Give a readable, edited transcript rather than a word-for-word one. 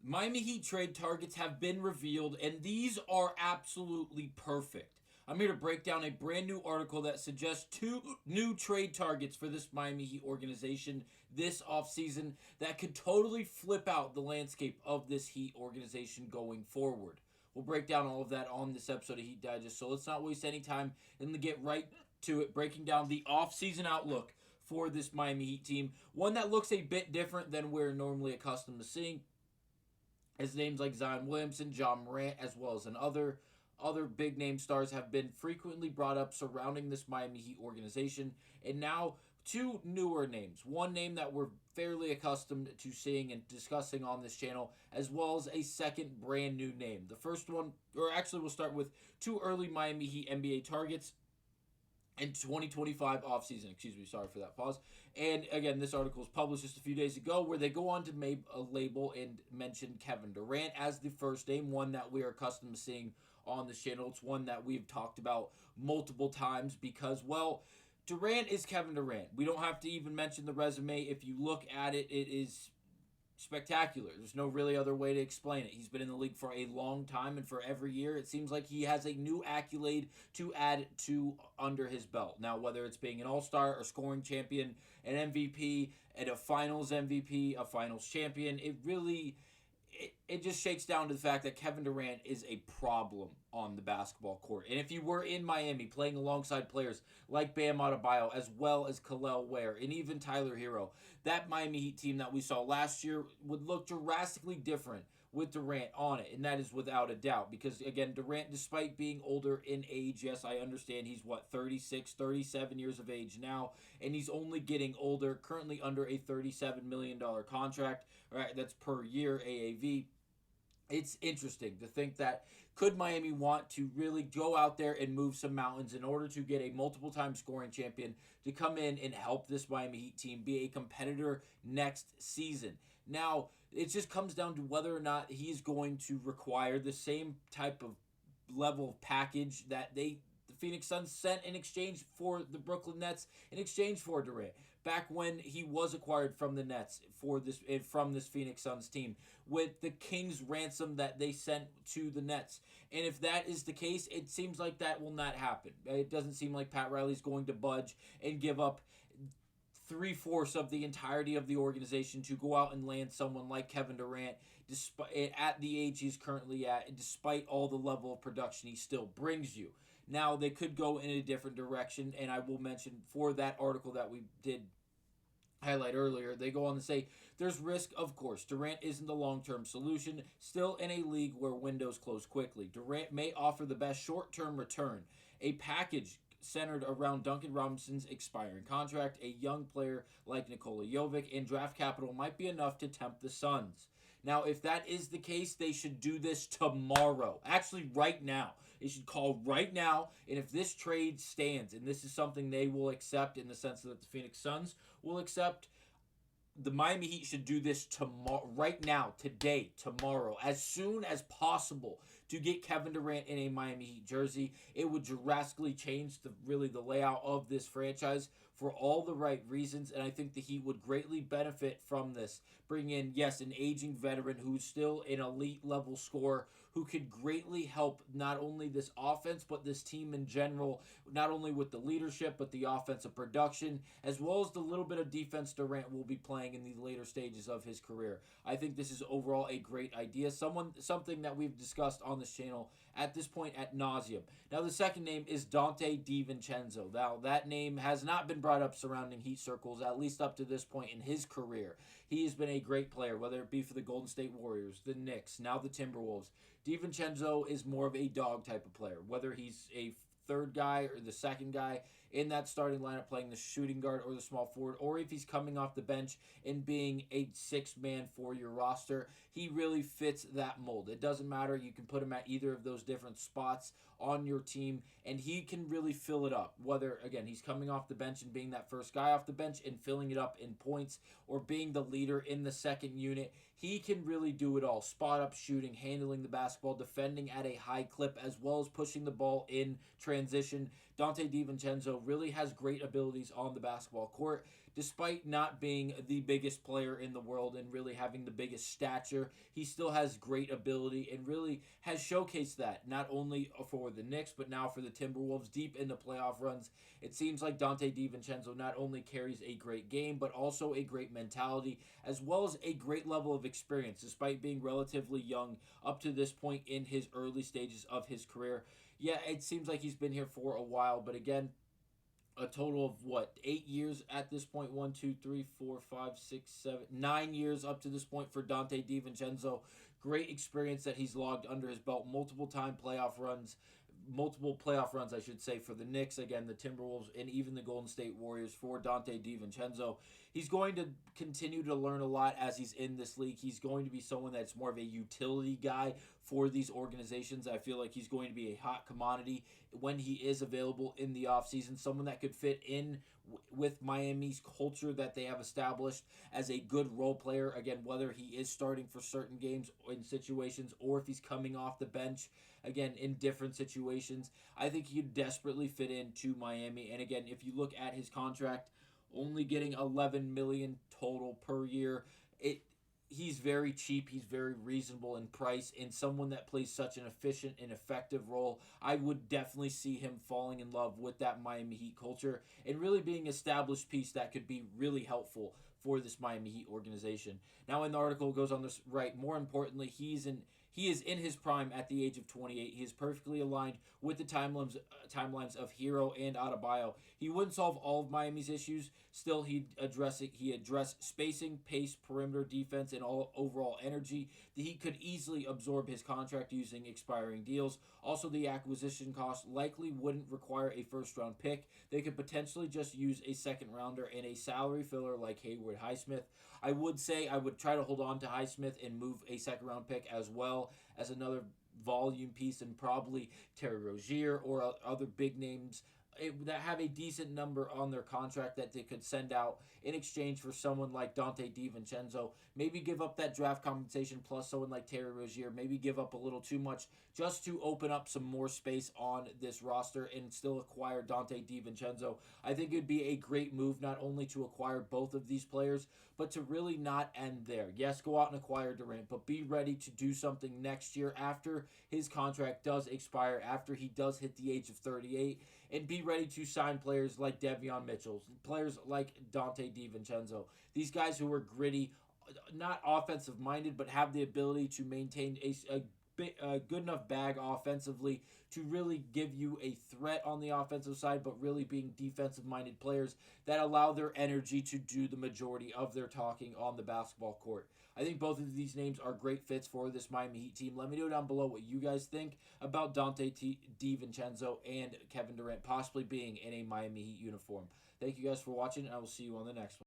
Miami Heat trade targets have been revealed, and these are absolutely perfect. I'm here to break down a brand new article that suggests two new trade targets for this Miami Heat organization this offseason that could totally flip out the landscape of this Heat organization going forward. We'll break down all of that on this episode of Heat Digest, so let's not waste any time and get right to it, breaking down the offseason outlook for this Miami Heat team. One that looks a bit different than we're normally accustomed to seeing, as names like Zion Williamson, John Morant, as well as other big name stars have been frequently brought up surrounding this Miami Heat organization. And now two newer names. One name that we're fairly accustomed to seeing and discussing on this channel, as well as a second brand new name. The first one, or actually we'll start with two early Miami Heat NBA targets in 2025 offseason. Excuse me, sorry for that pause. And again, this article was published just a few days ago, where they go on to make a label and mention Kevin Durant as the first name, one that we are accustomed to seeing on this channel. It's one that we've talked about multiple times because, well, Durant is Kevin Durant. We don't have to even mention the resume. If you look at it, it is spectacular. There's no really other way to explain it. He's been in the league for a long time, and for every year, it seems like he has a new accolade to add to under his belt. Now, whether it's being an all-star or scoring champion, an MVP, and a finals MVP, a finals champion, it just shakes down to the fact that Kevin Durant is a problem on the basketball court. And if you were in Miami playing alongside players like Bam Adebayo, as well as Khalil Ware, and even Tyler Hero, that Miami Heat team that we saw last year would look drastically different with Durant on it. And that is without a doubt. Because, again, Durant, despite being older in age, yes, I understand he's, 36, 37 years of age now. And he's only getting older, currently under a $37 million contract. Right, that's per year AAV. It's interesting to think that could Miami want to really go out there and move some mountains in order to get a multiple time scoring champion to come in and help this Miami Heat team be a competitor next season. Now, it just comes down to whether or not he's going to require the same type of level of package that the Phoenix Suns sent in exchange for the Brooklyn Nets, in exchange for Durant, back when he was acquired from the Nets from this Phoenix Suns team, with the King's ransom that they sent to the Nets. And if that is the case, it seems like that will not happen. It doesn't seem like Pat Riley's going to budge and give up 3/4 of the entirety of the organization to go out and land someone like Kevin Durant, despite at the age he's currently at, despite all the level of production he still brings you. Now, they could go in a different direction, and I will mention for that article that we did highlight earlier, they go on to say there's risk, of course. Durant isn't the long-term solution, still in a league where windows close quickly. Durant may offer the best short-term return, a package centered around Duncan Robinson's expiring contract, a young player like Nikola Jovic, and draft capital might be enough to tempt the Suns. Now, if that is the case, they should do this tomorrow. Actually, right now. They should call right now, and if this trade stands, and this is something they will accept in the sense that the Phoenix Suns will accept, the Miami Heat should do this tomorrow, right now, today, tomorrow, as soon as possible to get Kevin Durant in a Miami Heat jersey. It would drastically change the layout of this franchise for all the right reasons, and I think the Heat would greatly benefit from this. Bring in, yes, an aging veteran who's still an elite level scorer who could greatly help not only this offense but this team in general, not only with the leadership but the offensive production, as well as the little bit of defense Durant will be playing in the later stages of his career. I think this is overall a great idea, something that we've discussed on this channel at this point ad nauseum. Now, the second name is Donte DiVincenzo. Now, that name has not been brought up surrounding Heat circles, at least up to this point in his career. He has been a great player, whether it be for the Golden State Warriors, the Knicks, now the Timberwolves. DiVincenzo is more of a dog type of player, whether he's a third guy or the second guy in that starting lineup playing the shooting guard or the small forward, or if he's coming off the bench and being a six-man for your roster, he really fits that mold. It doesn't matter. You can put him at either of those different spots on your team, and he can really fill it up. Whether, again, he's coming off the bench and being that first guy off the bench and filling it up in points, or being the leader in the second unit, he can really do it all. Spot up shooting, handling the basketball, defending at a high clip, as well as pushing the ball in transition. Donte DiVincenzo really has great abilities on the basketball court. despite not being the biggest player in the world and really having the biggest stature, he still has great ability and really has showcased that not only for the Knicks but now for the Timberwolves deep in the playoff runs. It seems like Dante DiVincenzo not only carries a great game but also a great mentality as well as a great level of experience despite being relatively young up to this point in his early stages of his career. Yeah, it seems like he's been here for a while, but again, a total of what, 8 years at this point. 1, 2, 3, 4, 5, 6, 7, 9 years up to this point for Dante DiVincenzo. Great experience that he's logged under his belt. Multiple playoff runs, I should say, for the Knicks, again, the Timberwolves, and even the Golden State Warriors for Dante DiVincenzo. He's going to continue to learn a lot as he's in this league. He's going to be someone that's more of a utility guy for these organizations. I feel like he's going to be a hot commodity when he is available in the offseason, someone that could fit in with Miami's culture that they have established as a good role player. Again, whether he is starting for certain games in situations or if he's coming off the bench, again, in different situations, I think he'd desperately fit into Miami. And again, if you look at his contract, only getting $11 million total per year, he's very cheap. He's very reasonable in price, and someone that plays such an efficient and effective role. I would definitely see him falling in love with that Miami Heat culture and really being an established piece that could be really helpful for this Miami Heat organization. Now, in the article, it goes on this right. More importantly, he is in his prime at the age of 28. He is perfectly aligned with the timelines of Hero and Adebayo. He wouldn't solve all of Miami's issues. Still, he addressed spacing, pace, perimeter defense, and all overall energy. He could easily absorb his contract using expiring deals. Also, the acquisition cost likely wouldn't require a first-round pick. They could potentially just use a second-rounder and a salary filler like Haywood Highsmith. I would say I would try to hold on to Highsmith and move a second-round pick as well as another volume piece, and probably Terry Rozier or other big names that have a decent number on their contract that they could send out in exchange for someone like Dante DiVincenzo. Maybe give up that draft compensation plus someone like Terry Rozier. Maybe give up a little too much just to open up some more space on this roster and still acquire Dante DiVincenzo. I think it would be a great move not only to acquire both of these players, but to really not end there. Yes, go out and acquire Durant, but be ready to do something next year after his contract does expire, after he does hit the age of 38, and be ready to sign players like Devion Mitchell, players like Dante DiVincenzo. These guys who are gritty, not offensive minded, but have the ability to maintain a good enough bag offensively to really give you a threat on the offensive side, but really being defensive minded players that allow their energy to do the majority of their talking on the basketball court. I think both of these names are great fits for this Miami Heat team. Let me know down below what you guys think about Dante DiVincenzo and Kevin Durant possibly being in a Miami Heat uniform. Thank you guys for watching, and I will see you on the next one.